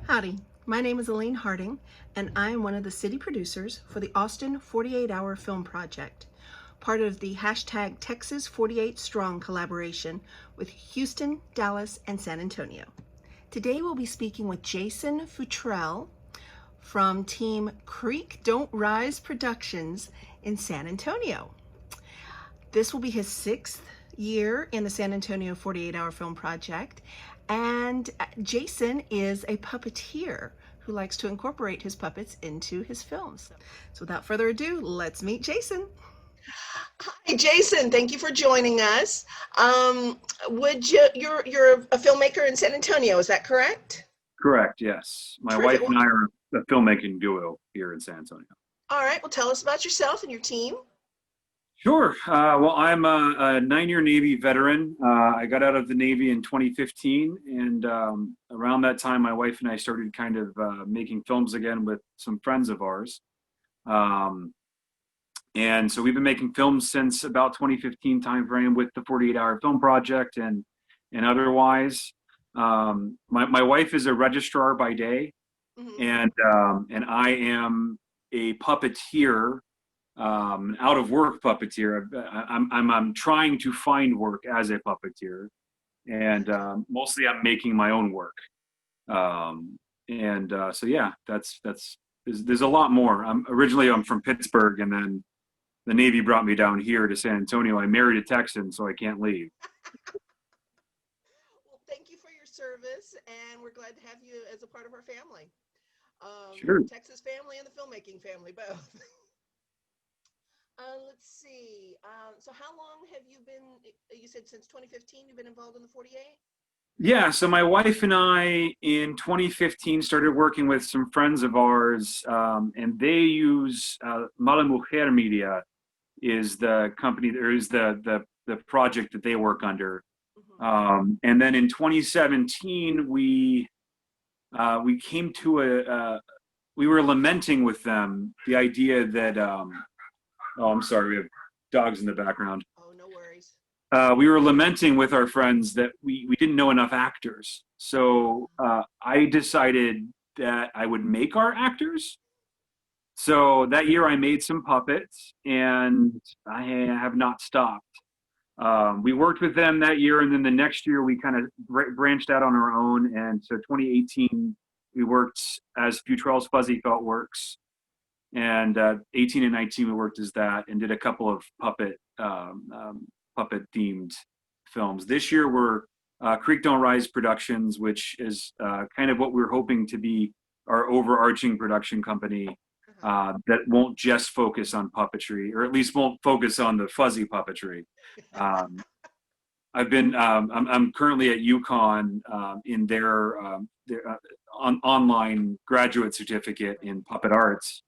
Howdy, my name is Elaine Harding, and I am one of the city producers for the Austin 48-Hour Film Project, part of the hashtag Texas 48 Strong collaboration with Houston, Dallas, and San Antonio. Today we'll be speaking with Jason Futrell from Team Creek Don't Rise Productions in San Antonio. This will be his sixth year in the San Antonio 48-Hour Film Project, and Jason is a puppeteer who likes to incorporate his puppets into his films. So without further ado, let's meet Jason. Hi, Jason. Thank you for joining us. Would you're a filmmaker in San Antonio? Is that correct? Correct, yes. My Terrific. wife and I are a filmmaking duo here in San Antonio. All right. Well, tell us about yourself and your team. Sure. Well, I'm a 9-year Navy veteran. I got out of the Navy in 2015, and around that time, my wife and I started kind of making films again with some friends of ours. Um, and so we've been making films since about 2015 timeframe with the 48-hour film project and otherwise. My wife is a registrar by day, Mhm. and I am a puppeteer, out of work puppeteer. I'm trying to find work as a puppeteer, and mostly I'm making my own work. So yeah, there's a lot more. I'm from Pittsburgh, and then the Navy brought me down here to San Antonio. I married a Texan, so I can't leave. Well, thank you for your service, and we're glad to have you as a part of our family. Sure. Texas family and the filmmaking family both. Let's see. So how long have you been, you said since 2015 you've been involved in the 48? Yeah, so my wife and I in 2015 started working with some friends of ours, and they use Mala Mujer Media is the company, there is the project that they work under. Mhm. And then in 2017, we came to we were lamenting with them the idea that, oh, I'm sorry, we have dogs in the background. Oh, no worries. We were lamenting with our friends that we didn't know enough actors. So I decided that I would make our actors. So that year I made some puppets, and I have not stopped. We worked with them that year, and then the next year we kind of branched out on our own. And so 2018 we worked as Futrell's Fuzzy Felt Works, and 18 and 19 we worked as that and did a couple of puppet themed films. This year we're Creek Don't Rise Productions, which is kind of what we're hoping to be our overarching production company, that won't just focus on puppetry, or at least won't focus on the fuzzy puppetry. Um, I'm currently at UConn in their online graduate certificate in puppet arts,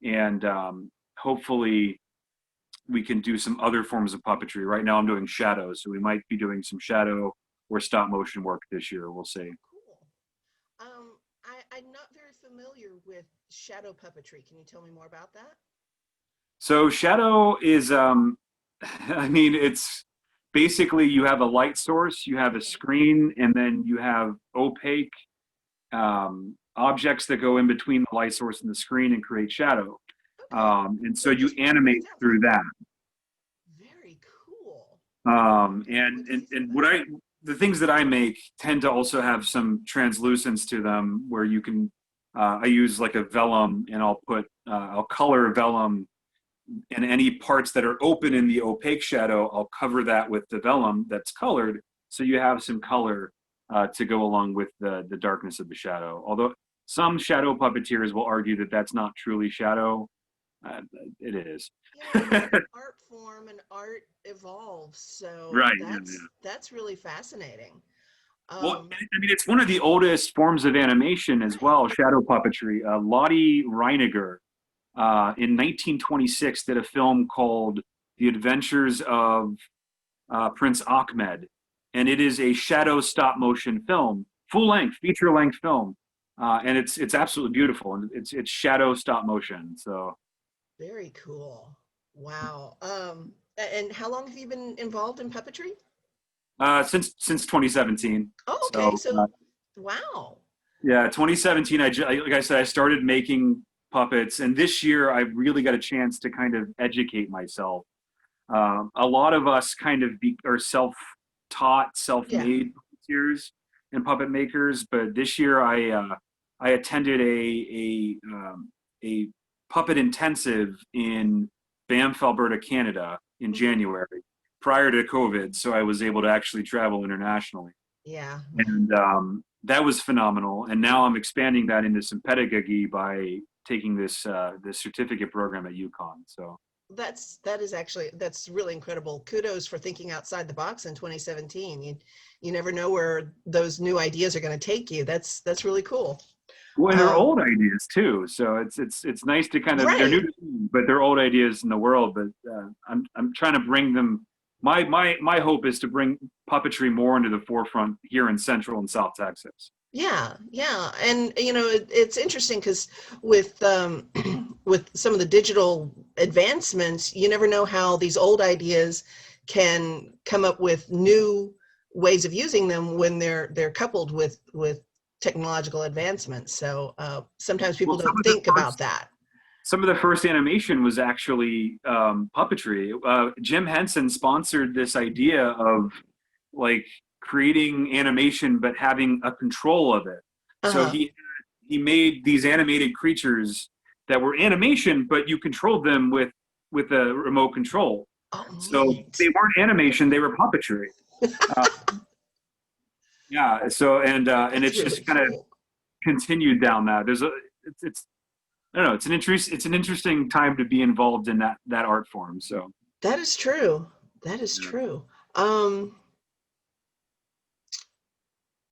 and hopefully we can do some other forms of puppetry. Right now I'm doing shadows, so we might be doing some shadow or stop motion work this year. We'll see. Cool. I'm not very familiar with shadow puppetry. Can you tell me more about that? So shadow is, I mean, it's basically you have a light source, you have a Mhm. screen, and then you have opaque objects that go in between the light source and the screen and create shadow. Okay. And so So you just animate sounds through like that. very cool. And what the things that I make tend to also have some translucence to them, where you can, I use like a vellum, and I'll color vellum, and any parts that are open in the opaque shadow, I'll cover that with the vellum that's colored, so you have some color to go along with the darkness of the shadow. Although some shadow puppeteers will argue that that's not truly shadow, uh, it is. Yeah, well, it's an art form and art evolves, so Right. Yeah, yeah. that's really fascinating. Well, Um, I mean, it's one of the oldest forms of animation as right. well, shadow puppetry. Lottie Reiniger in 1926 did a film called The Adventures of Prince Ahmed, and it is a shadow stop motion film, full length, feature length film, and it's absolutely beautiful, and it's shadow stop motion. So Very cool. Wow. And how long have you been involved in puppetry? since 2017, Oh, okay. so So, wow. Yeah, 2017. Like I said, I started making puppets, and this year I really got a chance to kind of educate myself. A lot of us kind of are self-taught, Yeah. self-made puppeteers and puppet makers, but this year I attended a puppet intensive in Banff, Alberta, Canada in Mhm. January prior to COVID, so I was able to actually travel internationally, Yeah. and that was phenomenal. And now I'm expanding that into some pedagogy by taking this certificate program at UConn. So. That's really incredible. Kudos for thinking outside the box in 2017. You never know where those new ideas are going to take you. That's really cool. Well, and they're Um, old ideas too, so it's nice to kind of they're new right. to me, but they're old ideas in the world. But I'm trying to bring them. My hope is to bring puppetry more into the forefront here in Central and South Texas. Yeah, yeah, and it's interesting because with with some of the digital advancements, you never know how these old ideas can come up with new ways of using them when they're coupled with technological advancements. So sometimes Well, people don't think about that. some of the first animation was actually puppetry. Jim Henson sponsored this idea of like creating animation but having a control of it. So Uh-huh. he made these animated creatures that were animation, but you controlled them with a remote control. Oh, So neat. they weren't animation; they were puppetry. Uh, yeah. So and That's it's really just kind of cool. continued down that. It's I don't know. It's an interesting time to be involved in that art form. So That is true. That is yeah. true. Um,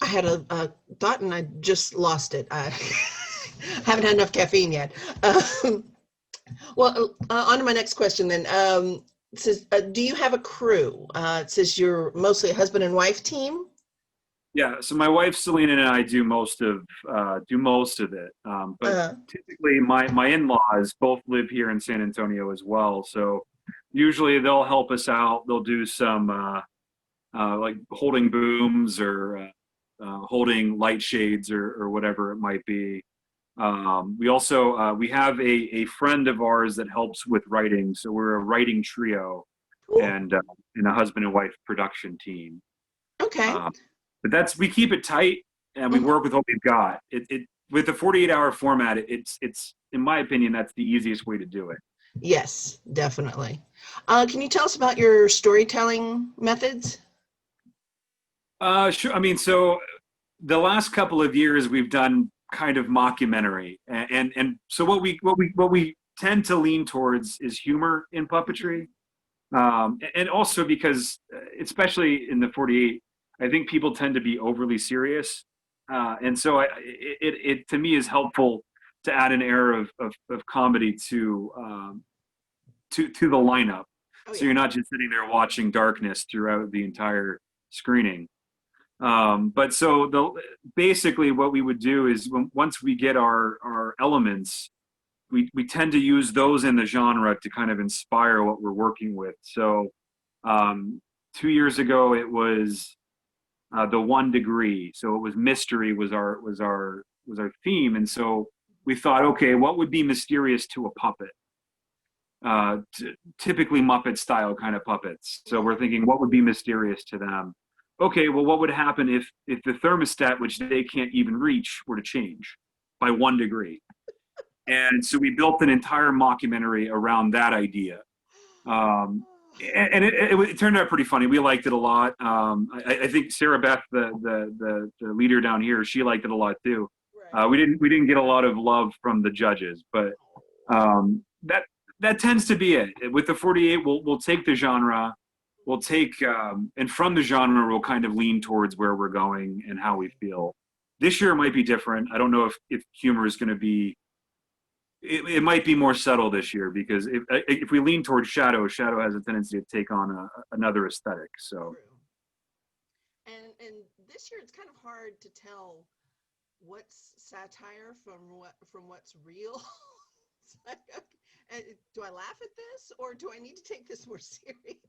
I had a thought and I just lost it. I haven't had enough caffeine yet. Um, well, on to my next question then. It says, do you have a crew? It says you're mostly a husband and wife team. Yeah, so my wife Selena and I do most of it. But Uh, typically, my in-laws both live here in San Antonio as well. So usually they'll help us out. They'll do some like holding booms or holding light shades or whatever it might be. We also we have a friend of ours that helps with writing. So we're a writing trio cool. and a husband and wife production team. Okay. Um, but we keep it tight and we Mhm. work with what we've got. It with the 48-hour format, it's in my opinion that's the easiest way to do it. Yes, definitely. Can you tell us about your storytelling methods? Sure. I mean, so the last couple of years we've done kind of mockumentary, and so what we tend to lean towards is humor in Mhm. puppetry, and also because especially in the 48, I think people tend to be overly serious, and so it to me is helpful to add an air of comedy to the lineup, Oh so yeah. you're not just sitting there watching darkness throughout the entire screening. But so basically what we would do is once we get our elements, we tend to use those in the genre to kind of inspire what we're working with. So um, 2 years ago it was the 1 degree. So it was mystery was our theme, and so we thought, okay, what would be mysterious to a puppet? Typically Muppet style kind of puppets. So we're thinking, what would be mysterious to them? Okay, well, what would happen if the thermostat, which they can't even reach, were to change by 1 degree? And so we built an entire mockumentary around that idea. Um, and it turned out pretty funny. We liked it a lot. I think Sarah Beth, the leader down here, she liked it a lot too. Right. We didn't get a lot of love from the judges, but that tends to be it. With the 48, we'll take the genre, we'll take and from the genre we'll kind of lean towards where we're going and how we feel. This year might be different. I don't know if humor is going to be. It might be more subtle this year because if we lean towards shadow has a tendency to take on another aesthetic. So True. And this year it's kind of hard to tell what's satire from what's real. It's like, okay, do I laugh at this or do I need to take this more seriously?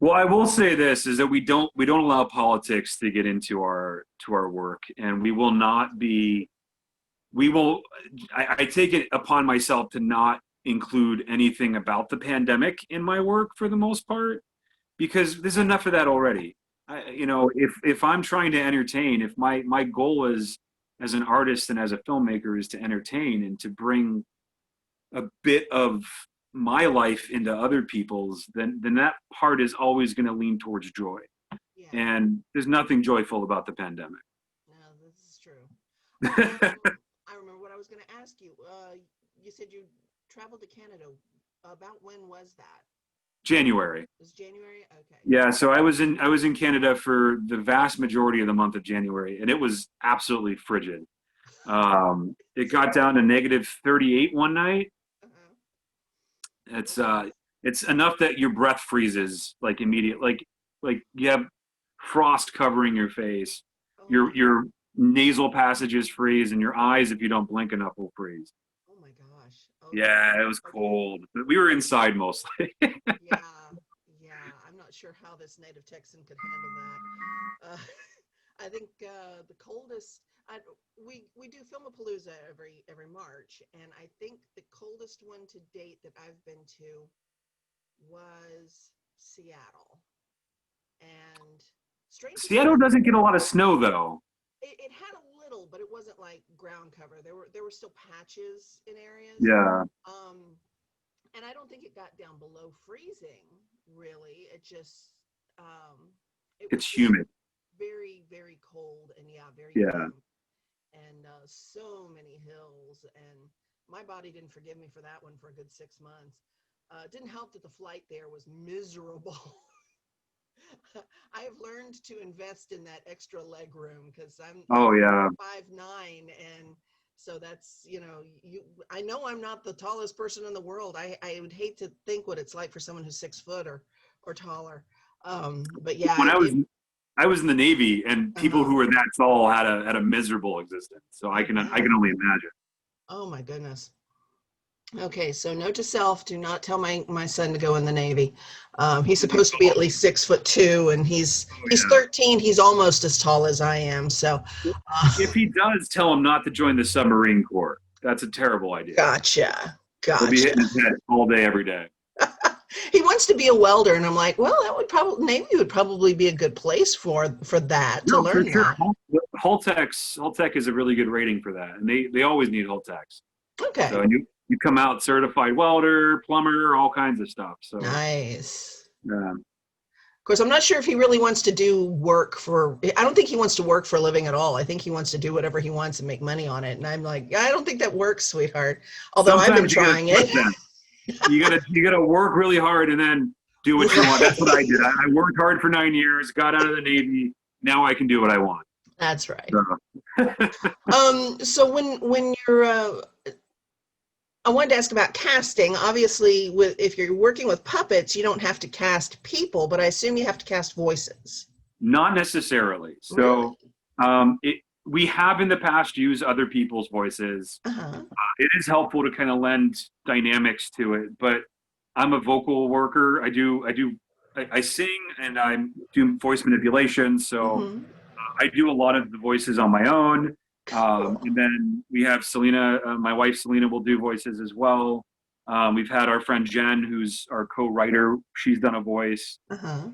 Well, I will say this is that we don't allow politics to get into our work, and we will not be we will I take it upon myself to not include anything about the pandemic in my work for the most part, because there's enough of that already. If I'm trying to entertain, if my goal is as an artist and as a filmmaker is to entertain and to bring a bit of my life into other people's, then that part is always going to lean towards joy. Yeah, And there's nothing joyful about the pandemic. no, this is true. I remember what I was going to ask you. You said you traveled to Canada. About when was that? January. It was January? Okay. Yeah, so I was in Canada for the vast majority of the month of January, and it was absolutely frigid. It got down to negative 38 one night. Uh-huh. It's enough that your breath freezes like immediate, like you have frost covering your face. Oh Your nasal passages freeze, and your eyes, if you don't blink enough, will freeze. oh my gosh. Okay. Yeah, it was Okay. cold, but we were inside mostly. Yeah, yeah. I'm not sure how this native Texan could handle that. I think the coldest. We do Filmapalooza every March, and I think the coldest one to date that I've been to was Seattle. And strange to say, Seattle doesn't get a lot of snow though. it had a little, but it wasn't like ground cover. There were still patches in areas. Yeah, Um, and I don't think it got down below freezing, really. It just it was it's just humid. very, very cold and yeah, very Yeah. damp. And so many hills, and my body didn't forgive me for that one for a good 6 months. It didn't help that the flight there was miserable. I have learned to invest in that extra leg room because I'm Oh yeah. 5'9", and so that's I know I'm not the tallest person in the world. I would hate to think what it's like for someone who's 6 foot or taller. But yeah, When I was in the Navy, and people uh-huh. who were that tall had a miserable existence. So I I can bet. only imagine. Oh my goodness. Okay, so note to self: do not tell my son to go in the Navy. He's supposed to be at least 6'2", and Oh he's yeah. 13. He's almost as tall as I am. So, If he does, tell him not to join the submarine corps. That's a terrible idea. gotcha, He'll be gotcha. hitting his head all day, every day. He wants to be a welder, and I'm like, well, that would probably Navy would probably be a good place for that to No, for learn sure. that. Hull Tech is a really good rating for that, and they always need Hull Techs. So, Okay, and you come out certified welder, plumber, all kinds of stuff. So nice. um, Of course, I'm not sure if he really wants to do work for. I don't think he wants to work for a living at all. I think he wants to do whatever he wants and make money on it. And I'm like, I don't think that works, sweetheart. Although I've been sometimes you got to trying split it. them. You gotta work really hard and then do what you want. That's what I did. I worked hard for 9 years, got out of the Navy. Now I can do what I want. That's right. So, So when you're, I wanted to ask about casting. Obviously, if you're working with puppets, you don't have to cast people, but I assume you have to cast voices. not necessarily. Really? So we have in the past used other people's voices. Uh-huh. It is helpful to kind of lend dynamics to it, but I'm a vocal worker. I sing and I do voice manipulation. So Mm-hmm. I do a lot of the voices on my own. Cool. And then we have Selena, my wife Selena will do voices as well. We've had our friend Jen, who's our co-writer. She's done a voice. Uh-huh.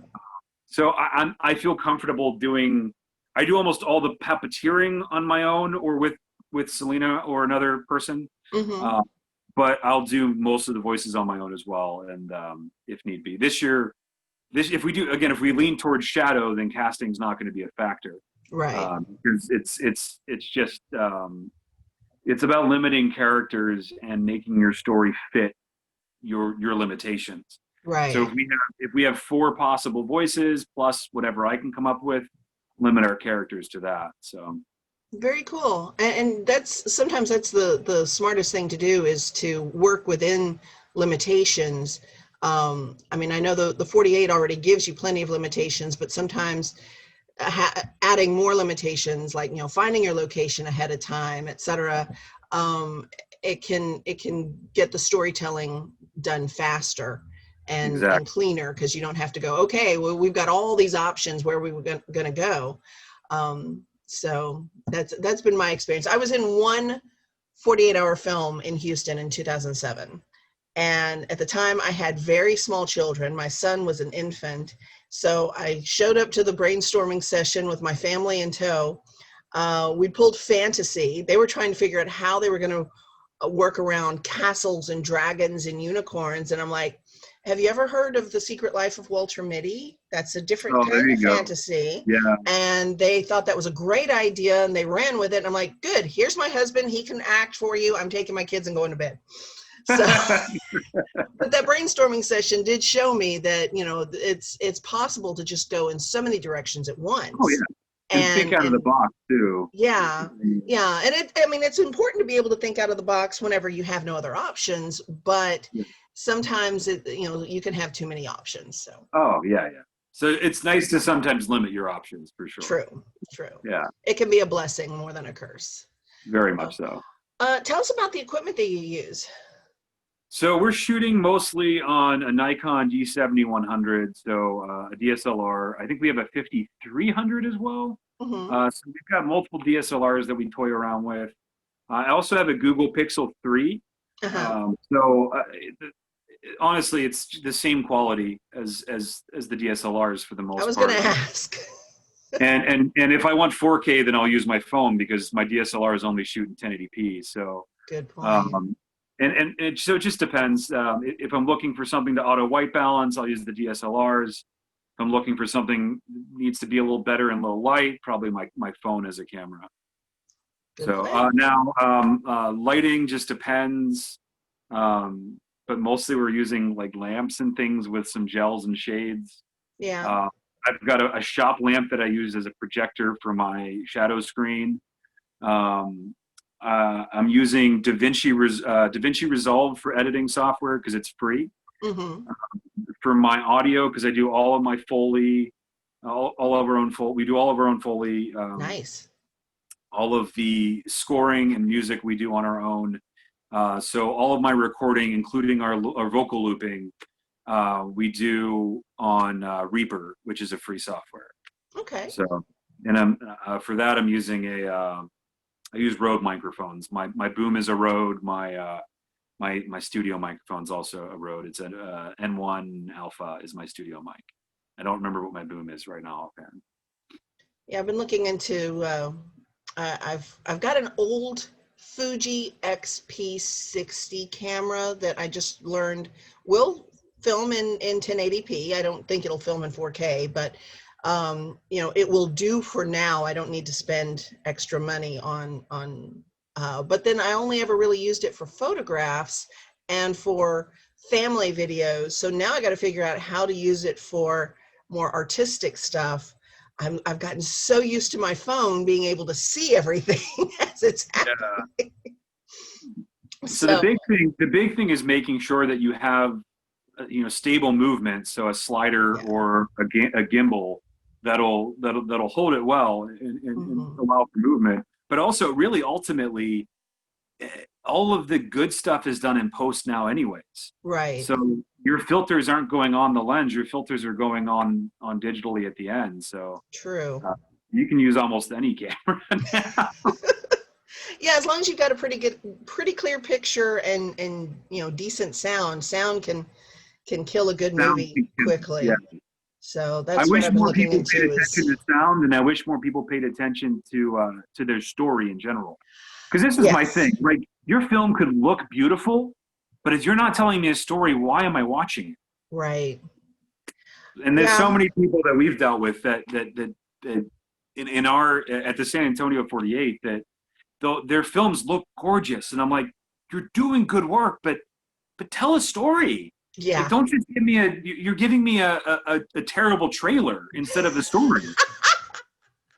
So I feel comfortable doing. I do almost all the puppeteering on my own, or with Selena or another person. Mm-hmm. But I'll do most of the voices on my own as well, and if need be. This year, if we lean towards shadow, then casting's not going to be a factor. Right. Because it's just it's about limiting characters and making your story fit your limitations. So Right. if we have 4 possible voices plus whatever I can come up with, limit our characters to that. So Very cool. And sometimes that's the smartest thing to do, is to work within limitations. I mean, I know the 48 already gives you plenty of limitations, but sometimes adding more limitations, like, finding your location ahead of time, etc., it can get the storytelling done faster. and cleaner, because you don't have to go, okay, well, we've got all these options where we were going to go. So that's been my experience. I was in one 48-hour film in Houston in 2007. And at the time I had very small children. My son was an infant. So I showed up to the brainstorming session with my family in tow. We pulled fantasy. They were trying to figure out how they were going to work around castles and dragons and unicorns. And I'm like, have you ever heard of The Secret Life of Walter Mitty? That's a different kind of fantasy. Yeah. And they thought that was a great idea and they ran with it. And I'm like, good, here's my husband. He can act for you. I'm taking my kids and going to bed. So, but that brainstorming session did show me that, you know, it's possible to just go in so many directions at once. Oh, yeah. And think out of the box too. Yeah. Yeah. And I mean, it's important to be able to think out of the box whenever you have no other options, but sometimes you can have too many options. So. Oh, yeah. So it's nice to sometimes limit your options, for sure. True. Yeah. It can be a blessing more than a curse. Very much so. Tell us about the equipment that you use. So we're shooting mostly on a Nikon D7100, so a DSLR. I think we have a 5300 as well. So we've got multiple DSLRs that we toy around with. I also have a Google Pixel 3. Honestly, it's the same quality as the DSLRs for the most part. I was going to ask. and if I want 4K, then I'll use my phone because my DSLR is only shooting 1080p. So good point. So it just depends. If I'm looking for something to auto white balance, I'll use the DSLRs. If I'm looking for something that needs to be a little better in low light, probably my phone as a camera. Good so now lighting just depends. But mostly we're using like lamps and things with some gels and shades. Yeah. I've got a shop lamp that I use as a projector for my shadow screen. I'm using DaVinci Resolve for editing software because it's free. For my audio, because I do all of my Foley, all of our own Foley. We do all of our own Foley. Nice. All of the scoring and music we do on our own. So all of my recording, including our vocal looping, we do on Reaper, which is a free software. Okay. So, and for that I'm using I use Rode microphones. My boom is a Rode. My studio microphone's also a Rode. It's an N1 Alpha is my studio mic. I don't remember what my boom is right now offhand. Yeah, I've been looking into. I've got an old Fuji XP60 camera that I just learned will film in 1080p. I don't think it'll film in 4K, but it will do for now. I don't need to spend extra money on but then I only ever really used it for photographs and for family videos. So now I got to figure out how to use it for more artistic stuff. I've gotten so used to my phone being able to see everything as it's happening. Yeah. So the big thing is making sure that you have stable movement. So a slider or a gimbal that'll hold it well and allow for movement. But also, really, ultimately, all of the good stuff is done in post now, anyways. Right. So your filters aren't going on the lens; your filters are going on digitally at the end. So true. You can use almost any camera now. Yeah, as long as you've got a pretty clear picture and decent sound. Sound can kill a good movie quickly. Yeah. So that's what I've been looking into. I wish more people paid attention to sound, and I wish more people paid attention to their story in general. Because this is my thing. Like, your film could look beautiful, but if you're not telling me a story, why am I watching it? Right. And there's so many people that we've dealt with that in our at the San Antonio 48 that their films look gorgeous, and I'm like, you're doing good work, but tell a story. Yeah. Like, don't just give me you're giving me a terrible trailer instead of a story.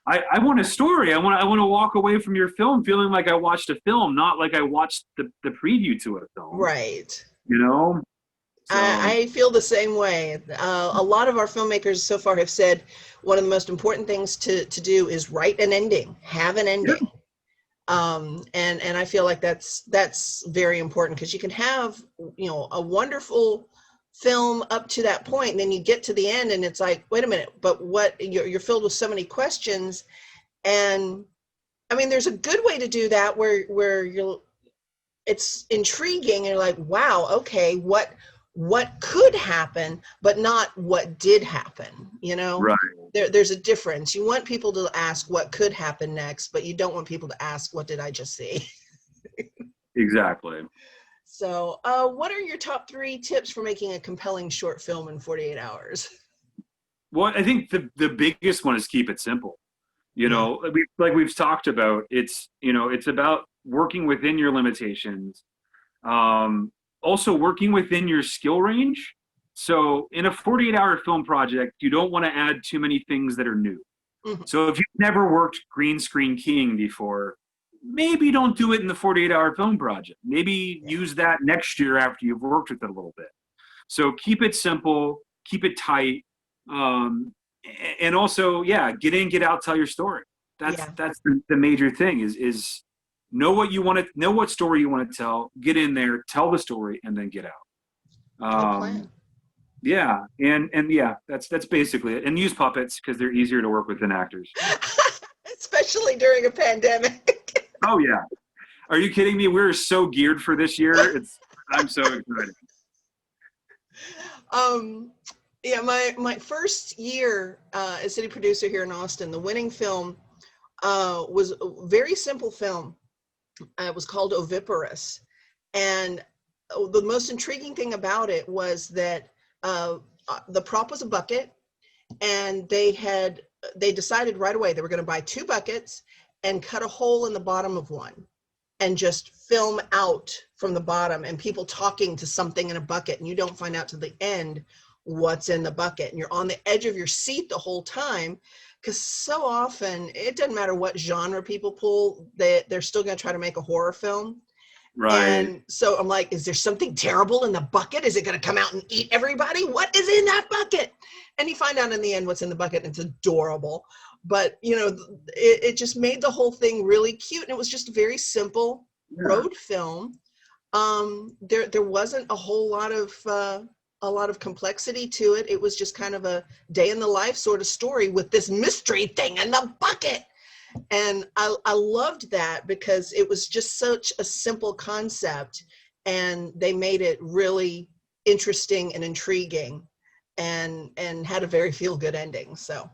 I want a story. I want to walk away from your film feeling like I watched a film, not like I watched the preview to a film. Right. So. I feel the same way. A lot of our filmmakers so far have said one of the most important things to do is write an ending, have an ending. And I feel like that's very important, because you can have, a wonderful film up to that point, and then you get to the end and it's like, wait a minute, but what, you're filled with so many questions. And I mean, there's a good way to do that where it's intriguing and you're like, wow, okay, what could happen, but not what did happen, you know? Right. There's a difference. You want people to ask what could happen next, but you don't want people to ask, what did I just see? Exactly. So, what are your top 3 tips for making a compelling short film in 48 hours? Well, I think the biggest one is keep it simple. You Yeah. know, like we've talked about, it's, you know, it's about working within your limitations. Also working within your skill range. So in a 48-hour film project, you don't want to add too many things that are new. Mhm. So if you've never worked green screen keying before, maybe don't do it in the 48-hour film project. Maybe use that next year after you've worked with it a little bit. So keep it simple, keep it tight, and also, yeah, get in, get out, tell your story. That's Yeah. the major thing is know what you want to know, what story you want to tell. Get in there, tell the story, and then get out. Good plan. Yeah, and yeah, that's basically it. And use puppets because they're easier to work with than actors. Especially during a pandemic. Oh yeah, are you kidding me? We're so geared for this year. I'm so excited. Yeah, my first year as city producer here in Austin, the winning film was a very simple film. It was called Oviparous. And the most intriguing thing about it was that the prop was a bucket, and they decided right away they were going to buy 2 buckets and cut a hole in the bottom of one and just film out from the bottom and people talking to something in a bucket, and you don't find out to the end what's in the bucket, and you're on the edge of your seat the whole time, because so often it doesn't matter what genre people pull, they're still going to try to make a horror film. Right. And so I'm like, is there something terrible in the bucket? Is it going to come out and eat everybody? What is in that bucket? And you find out in the end what's in the bucket, and it's adorable. But, you know, it just made the whole thing really cute. And it was just a very simple road film. There wasn't a whole lot of complexity to it. It was just kind of a day in the life sort of story with this mystery thing in the bucket. And I loved that because it was just such a simple concept, and they made it really interesting and intriguing, and had a very feel-good ending. So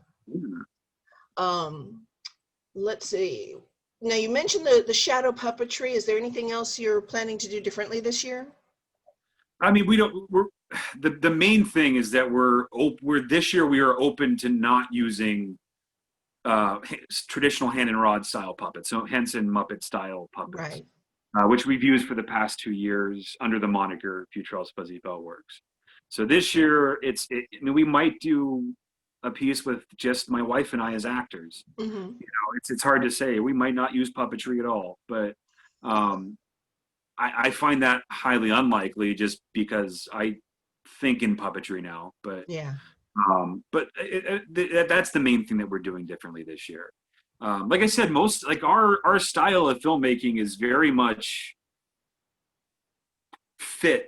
let's see. Now, you mentioned the shadow puppetry. Is there anything else you're planning to do differently this year? I mean, the main thing is that we're this year we are open to not using traditional hand and rod style puppets, so Henson Muppet style puppets, Right. Which we've used for the past 2 years under the moniker Futurel's Fuzzy Bell Works. So this year, I mean, we might do a piece with just my wife and I as actors. Mm-hmm. You know, it's hard to say. We might not use puppetry at all, but I find that highly unlikely just because I think in puppetry now. But Yeah. That's the main thing that we're doing differently this year. Like I said, our style of filmmaking is very much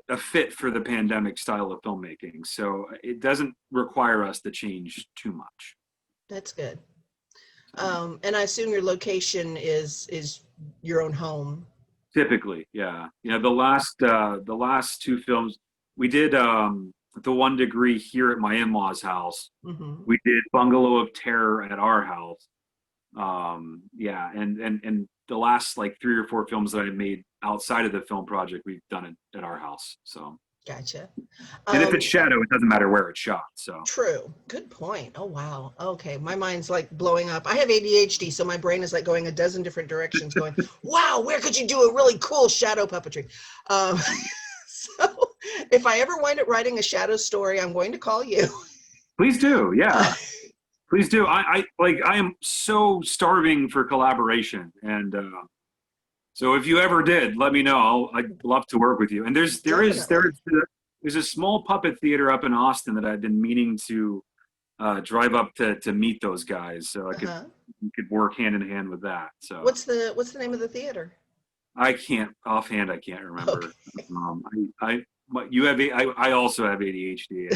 a fit for the pandemic style of filmmaking. So it doesn't require us to change too much. That's good. And I assume your location is your own home. Typically, yeah. You know, the last 2 films we did, the 1 Degree here at my in-laws' house. Mm-hmm. We did Bungalow of Terror at our house. Yeah, and the last like 3 or 4 films that I made outside of the film project, we've done it at our house. So Gotcha. and if it's shadow, it doesn't matter where it's shot. So True. Good point. Oh, wow. Okay. My mind's like blowing up. I have ADHD, so my brain is like going a dozen different directions going, wow, where could you do a really cool shadow puppetry? So if I ever wind up writing a shadow story, I'm going to call you. please do. Yeah. Please do. I am so starving for collaboration. And so if you ever did, let me know. I'd love to work with you. And there's a small puppet theater up in Austin that I've been meaning to drive up to meet those guys, so we could work hand in hand with that. So What's the name of the theater? I can't remember. Okay. you have, I also have ADHD.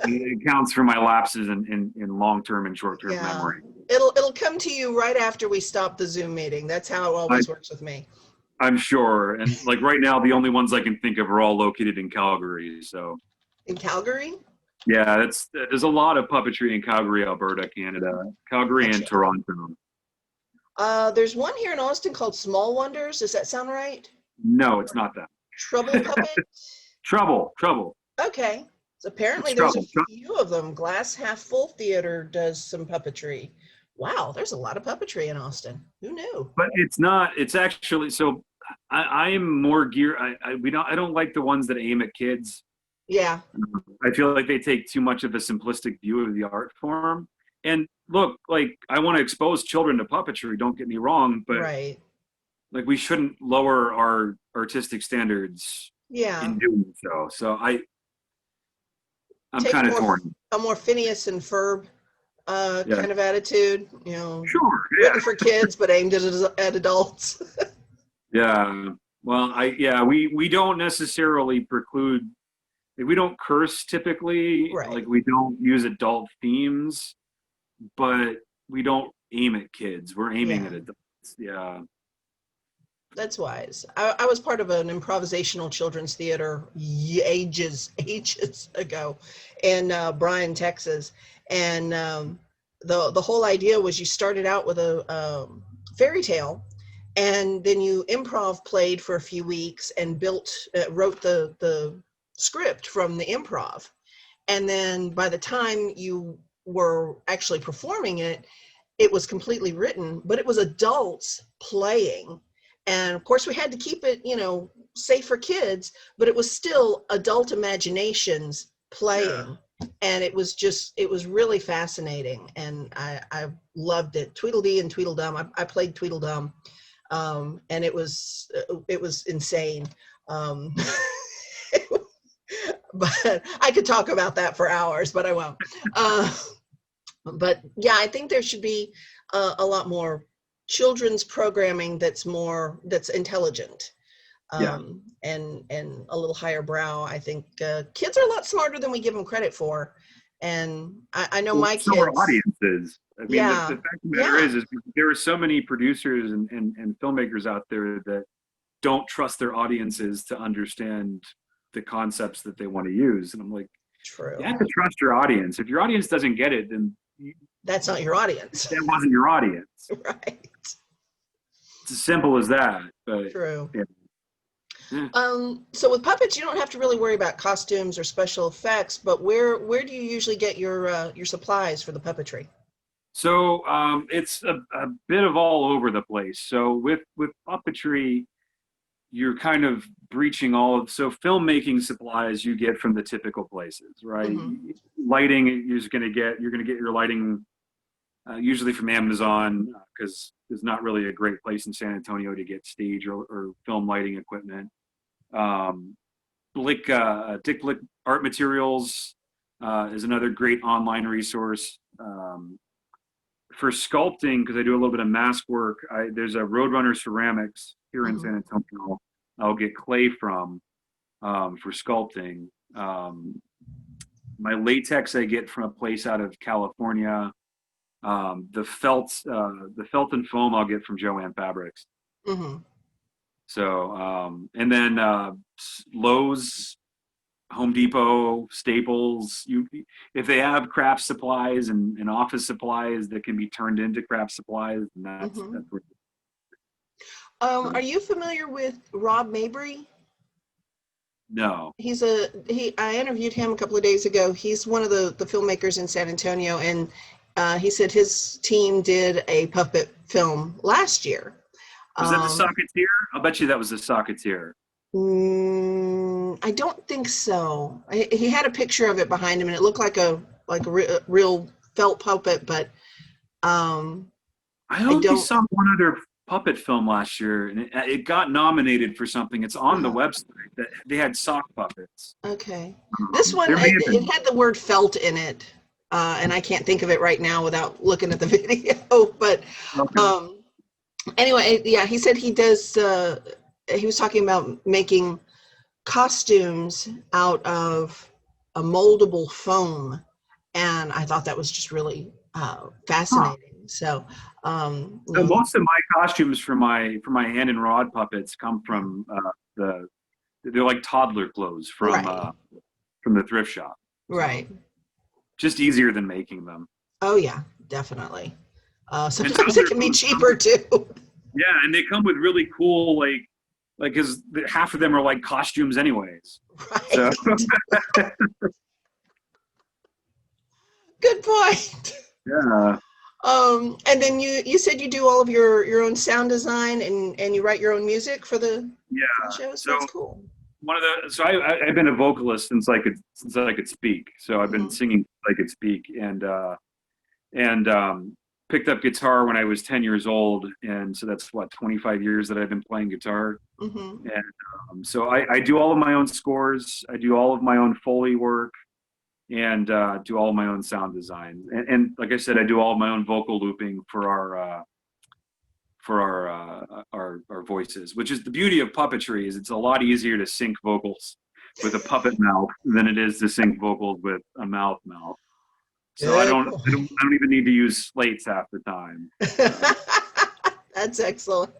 It counts for my lapses in long-term and short-term Yeah. memory. It'll come to you right after we stop the Zoom meeting. That's how it always works with me. I'm sure. And like right now, the only ones I can think of are all located in Calgary. So. In Calgary? Yeah, there's a lot of puppetry in Calgary, Alberta, Canada. Calgary and Gotcha. Toronto. There's one here in Austin called Small Wonders. Does that sound right? No, it's not that. Trouble Puppet? Trouble. Okay. So apparently It's there's Trouble. a few of them. Glass Half Full Theater does some puppetry. Wow, there's a lot of puppetry in Austin. Who knew? But it's not. It's actually so. I am more gear. I don't like the ones that aim at kids. Yeah. I feel like they take too much of a simplistic view of the art form. And look, like I want to expose children to puppetry. Don't get me wrong, but Right. like we shouldn't lower our artistic standards Yeah. in doing so. So I'm Take kind of torn. A more Phineas and Ferb kind of attitude, you know. Sure. Yeah. Written for kids, but aimed at adults. Yeah. Well, we don't necessarily preclude. We don't curse typically. Right. Like we don't use adult themes, but we don't aim at kids. We're aiming at adults. Yeah. That's wise. I was part of an improvisational children's theater ages ago in Bryan, Texas. And the whole idea was you started out with a fairy tale, and then you improv played for a few weeks and wrote the script from the improv. And then by the time you were actually performing it, it was completely written, but it was adults playing. And of course we had to keep it, you know, safe for kids, but it was still adult imaginations playing. Yeah. And it was really fascinating. And I loved it. Tweedledee and Tweedledum. I played Tweedledum. And it was insane. But I could talk about that for hours, but I won't. But yeah, I think there should be a lot more children's programming that's intelligent, and a little higher brow. I think kids are a lot smarter than we give them credit for, and I know my kids. So are audiences. I mean, Yeah. the fact of the matter is there are so many producers and filmmakers out there that don't trust their audiences to understand the concepts that they want to use, and I'm like, true. You have to trust your audience. If your audience doesn't get it, then that's not your audience. That wasn't your audience. Right. It's as simple as that. But, true. Yeah. So with puppets, you don't have to really worry about costumes or special effects, but where do you usually get your supplies for the puppetry? So it's a bit of all over the place. So with puppetry, you're kind of breaching so filmmaking supplies you get from the typical places, right? Mm-hmm. Lighting, you're going to get your lighting usually from Amazon, because there's not really a great place in San Antonio to get stage or film lighting equipment. Dick Blick Art Materials is another great online resource. For sculpting, because I do a little bit of mask work, there's a Roadrunner Ceramics here in San Antonio. I'll get clay from for sculpting. My latex I get from a place out of California. The felt and foam I'll get from Joanne Fabrics. Mm-hmm. So and then Lowe's, Home Depot, Staples. If they have craft supplies and office supplies that can be turned into craft supplies, and that's where. Are you familiar with Rob Mabry? No. I interviewed him a couple of days ago. He's one of the filmmakers in San Antonio, and he said his team did a puppet film last year. Was that the Socketeer? I'll bet you that was the Socketeer. I don't think so. He had a picture of it behind him, and it looked like a real felt puppet, but I only saw one other puppet film last year, and it got nominated for something. It's on the website. That they had sock puppets. Okay. This one, it had the word felt in it, and I can't think of it right now without looking at the video. But anyway, yeah, he said he does. He was talking about making costumes out of a moldable foam, and I thought that was just really Huh. fascinating. So, you So know, most of my costumes for my hand and rod puppets come from the they're like toddler clothes right, from the thrift shop. So right. just easier than making them. Oh yeah, definitely. And Sometimes it toddler can be clothes come cheaper with, too. yeah, and they come with really cool like because half of them are like costumes anyways. So Right. Good point. yeah, And then you said you do all of your own sound design and you write your own music for the yeah. shows. So That's cool. I've been a vocalist since I could speak. So I've been Hmm. singing since I could speak, and picked up guitar when I was 10 years old, and so that's what 25 years that I've been playing guitar. Hmm. And so I do all of my own scores. I do all of my own Foley work, and do all of my own sound design. And like I said, I do all of my own vocal looping for our voices, which is the beauty of puppetry. Is it's a lot easier to sync vocals with a puppet mouth than it is to sync vocals with a mouth. So Good point. I don't even need to use slates half the time. So, That's excellent.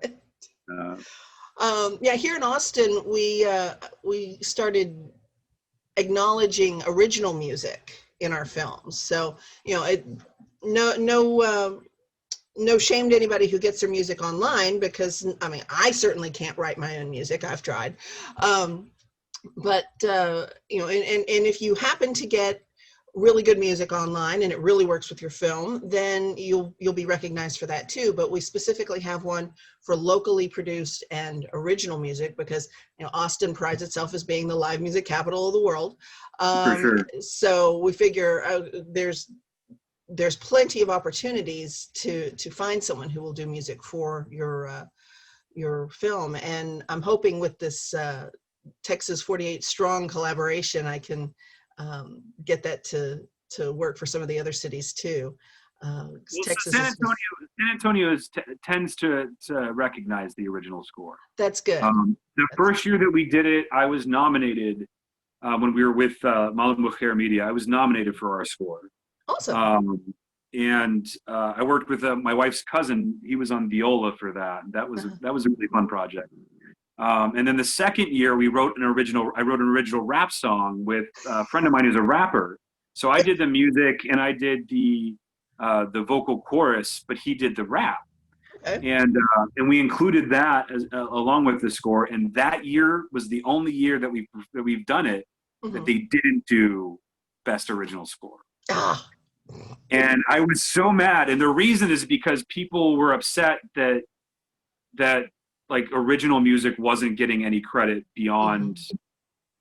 uh, Yeah, here in Austin, we started acknowledging original music in our films. So you know, no shame to anybody who gets their music online, because I mean I certainly can't write my own music. I've tried, um, but you know, and if you happen to get really good music online and it really works with your film, then you'll be recognized for that too. But we specifically have one for locally produced and original music because you know Austin prides itself as being the live music capital of the world. for sure. So we figure there's plenty of opportunities to find someone who will do music for your film. And I'm hoping with this Texas 48 Strong collaboration, I can get that to work for some of the other cities too. Well, so Texas is just, San Antonio tends to recognize the original score. that's good. The That's first year that we did it, I was nominated when we were with Mala Mujer Media. I was nominated for our score. awesome. Um, and I worked with my wife's cousin. He was on viola for that. Uh-huh. That was a really fun project. And then the second year, I wrote an original rap song with a friend of mine who's a rapper. So I did the music and I did the vocal chorus, but he did the rap. Okay. And we included that along with the score. And that year was the only year that we've done it that Hmm. they didn't do best original score. Ah. And I was so mad. And the reason is because people were upset that like original music wasn't getting any credit beyond Hmm.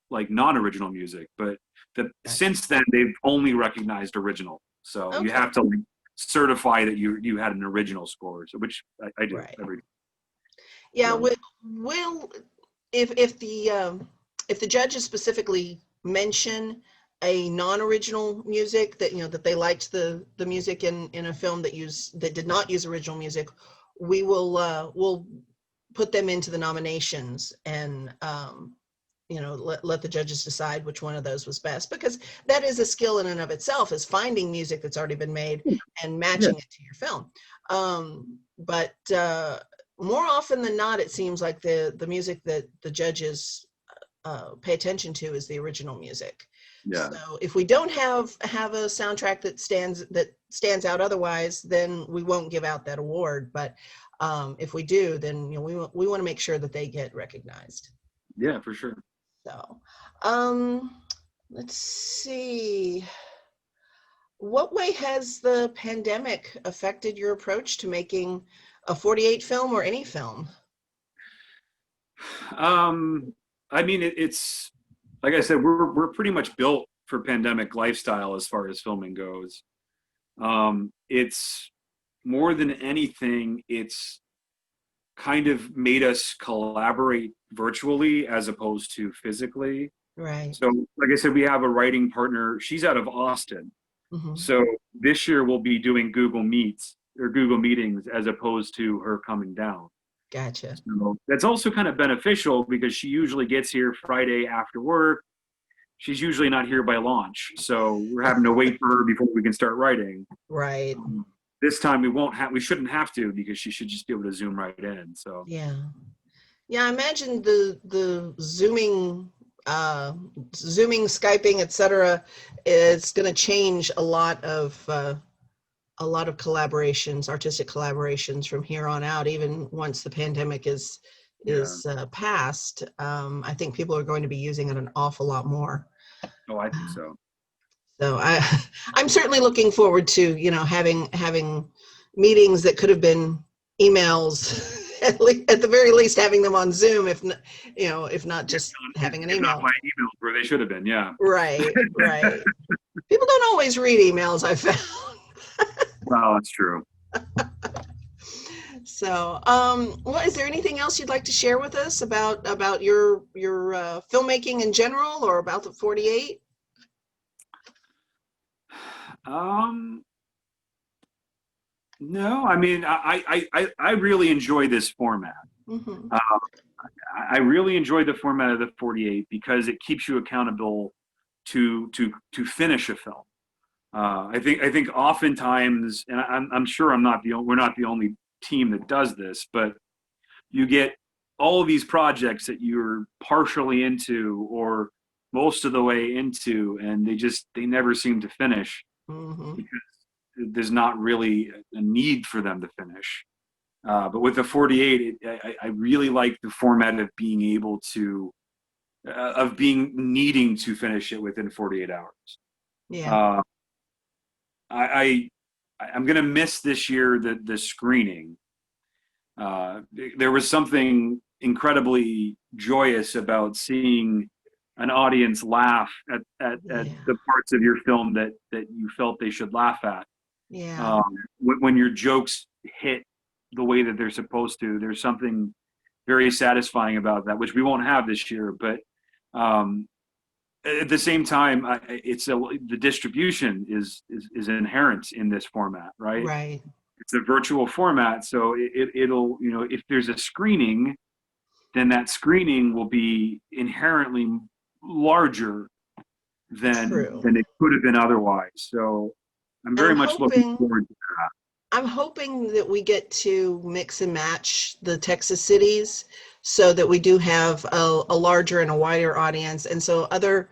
like non-original music. But Gotcha. since then they've only recognized original. So you Okay. have to like certify that you had an original score, so which I do Right. every. Yeah. So Will if the judges specifically mention a non-original music that you know that they liked the music in a film that did not use original music, we'll put them into the nominations and you know let the judges decide which one of those was best, because that is a skill in and of itself, is finding music that's already been made and yeah, matching it to your film. But more often than not, it seems like the music that the judges pay attention to is the original music. yeah, So if we don't have a soundtrack that stands out otherwise, then we won't give out that award. But if we do, then you know we want to make sure that they get recognized. yeah, for sure. So let's see. What way has the pandemic affected your approach to making a 48 film or any film? um I mean it's like I said, we're pretty much built for pandemic lifestyle as far as filming goes. It's more than anything, it's kind of made us collaborate virtually as opposed to physically. Right. So, like I said, we have a writing partner. She's out of Austin. Hmm. So this year we'll be doing Google Meets or Google Meetings as opposed to her coming down. Gotcha. So that's also kind of beneficial because she usually gets here Friday after work. She's usually not here by launch, so we're having to wait for her before we can start writing. Right. This time we shouldn't have to, because she should just be able to zoom right in. So Yeah. Yeah, I imagine the zooming, Skyping, etc. It's going to change a lot of collaborations, artistic collaborations from here on out. Even once the pandemic is yeah. passed, I think people are going to be using it an awful lot more. Oh, I think so. So I'm certainly looking forward to, having meetings that could have been emails. At the very least, having them on Zoom, if not just having an If not email. by email, where they should have been. Yeah. Right, right. People don't always read emails, I found. Well, that's true. So, well, is there anything else you'd like to share with us about your filmmaking in general, or about the 48? No, I mean, I really enjoy this format. Mm-hmm. I really enjoy the format of the 48 because it keeps you accountable to finish a film. I think oftentimes, and I'm sure we're not the only team that does this, but you get all of these projects that you're partially into or most of the way into, and they never seem to finish Mm-hmm. because there's not really a need for them to finish. But with the 48, I really like the format of being able to, needing to finish it within 48 hours. Yeah. I'm going to miss this year the screening. There was something incredibly joyous about seeing an audience laugh at the parts of your film that you felt they should laugh at. Yeah. When your jokes hit the way that they're supposed to, there's something very satisfying about that, which we won't have this year. But at the same time, the distribution is inherent in this format, right? Right. It's a virtual format, so it'll, if there's a screening, then that screening will be inherently larger than True. it could have been otherwise. So I'm very much looking forward to that. I'm hoping that we get to mix and match the Texas cities so that we do have a larger and a wider audience, and so other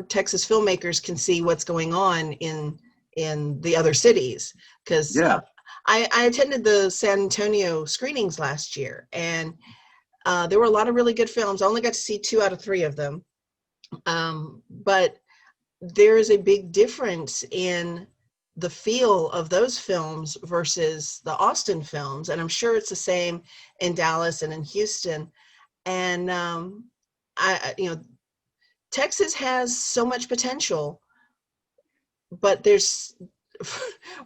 Texas filmmakers can see what's going on in the other cities. Because Yeah. I attended the San Antonio screenings last year, and there were a lot of really good films. I only got to see 2 out of 3 of them, but there is a big difference in the feel of those films versus the Austin films, and I'm sure it's the same in Dallas and in Houston. And Texas has so much potential, but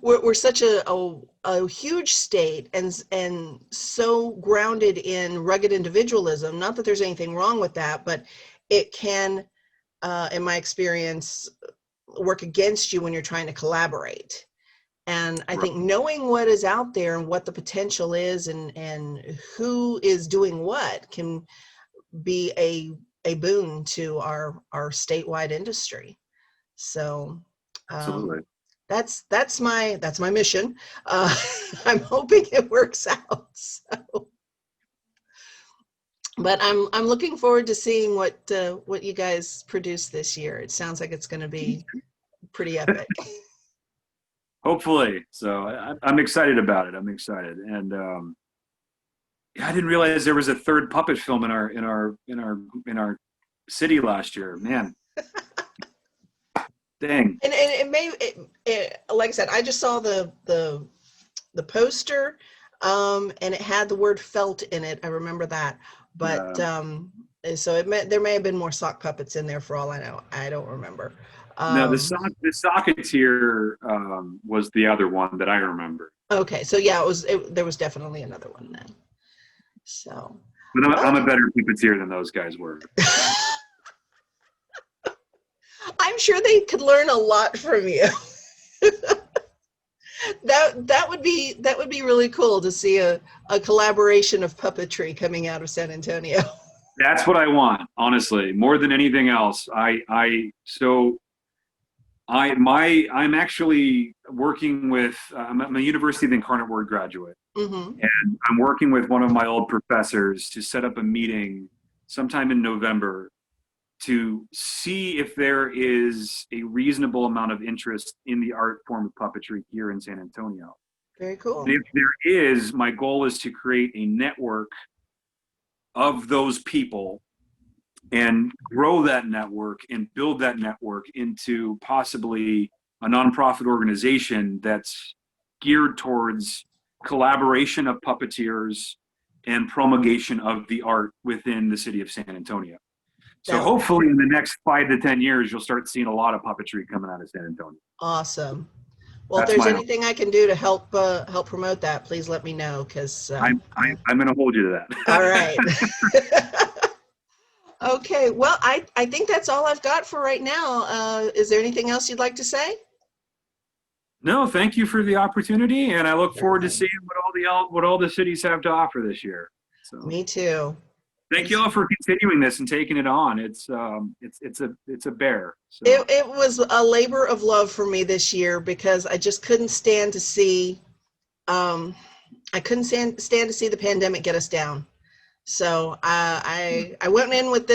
we're such a huge state, and so grounded in rugged individualism. Not that there's anything wrong with that, but it can, in my experience, work against you when you're trying to collaborate. And I think knowing what is out there and what the potential is, and who is doing what, can be a boon to our statewide industry. So Absolutely. that's my mission. I'm hoping it works out. So. But I'm looking forward to seeing what you guys produce this year. It sounds like it's going to be pretty epic. Hopefully. So I'm excited about it. I'm excited, and I didn't realize there was a third puppet film in our city last year. Man, dang. And like I said, I just saw the poster, and it had the word "felt" in it. I remember that, but so there may have been more sock puppets in there for all I know. I don't remember. No, the Socketeer was the other one that I remember. Okay, so yeah, there was definitely another one then. So, but I'm a better puppeteer than those guys were. I'm sure they could learn a lot from you. That would be really cool to see a collaboration of puppetry coming out of San Antonio. That's what I want, honestly, more than anything else. I'm actually working with, I'm a University of the Incarnate Word graduate, Mm-hmm. and I'm working with one of my old professors to set up a meeting sometime in November to see if there is a reasonable amount of interest in the art form of puppetry here in San Antonio. Very cool. And if there is, my goal is to create a network of those people and grow that network and build that network into possibly a nonprofit organization that's geared towards collaboration of puppeteers and promulgation of the art within the city of San Antonio. So That would be hopefully in the next 5 to 10 years, you'll start seeing a lot of puppetry coming out of San Antonio. awesome. Well, if That's there's my hope. anything I can do to help promote that, please let me know. Because I'm going to hold you to that. all right. Okay. Well, I think that's all I've got for right now. Is there anything else you'd like to say? No, thank you for the opportunity, and I look forward to seeing what all the cities have to offer this year. So Me too. thank you all for continuing this and taking it on. It's a bear. So. It was a labor of love for me this year because I just couldn't stand to see I couldn't stand to see the pandemic get us down. So I went in with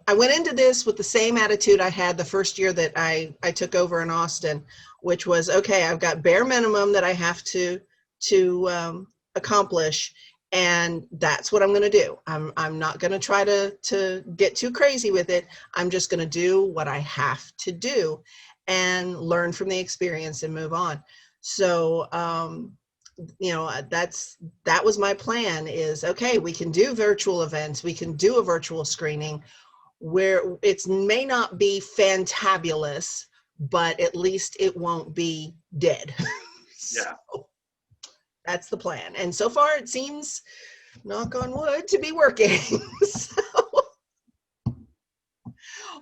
I went into this with the same attitude I had the first year that I took over in Austin, which was, okay, I've got bare minimum that I have to accomplish, and that's what I'm going to do. I'm not going to try to get too crazy with it. I'm just going to do what I have to do and learn from the experience and move on. So that was my plan, is okay, we can do virtual events, we can do a virtual screening where it may not be fantabulous, but at least it won't be dead. Yeah. So that's the plan, and so far it seems, knock on wood, to be working. So,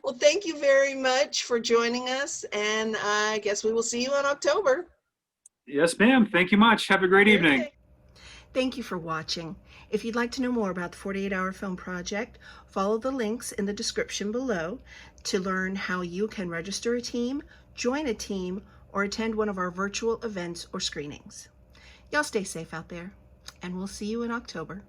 well, thank you very much for joining us, and I guess we will see you in October. Yes, ma'am. Thank you much. Have a great evening. Thank you for watching. If you'd like to know more about the 48-Hour Film Project, follow the links in the description below to learn how you can register a team, join a team, or attend one of our virtual events or screenings. Y'all stay safe out there, and we'll see you in October.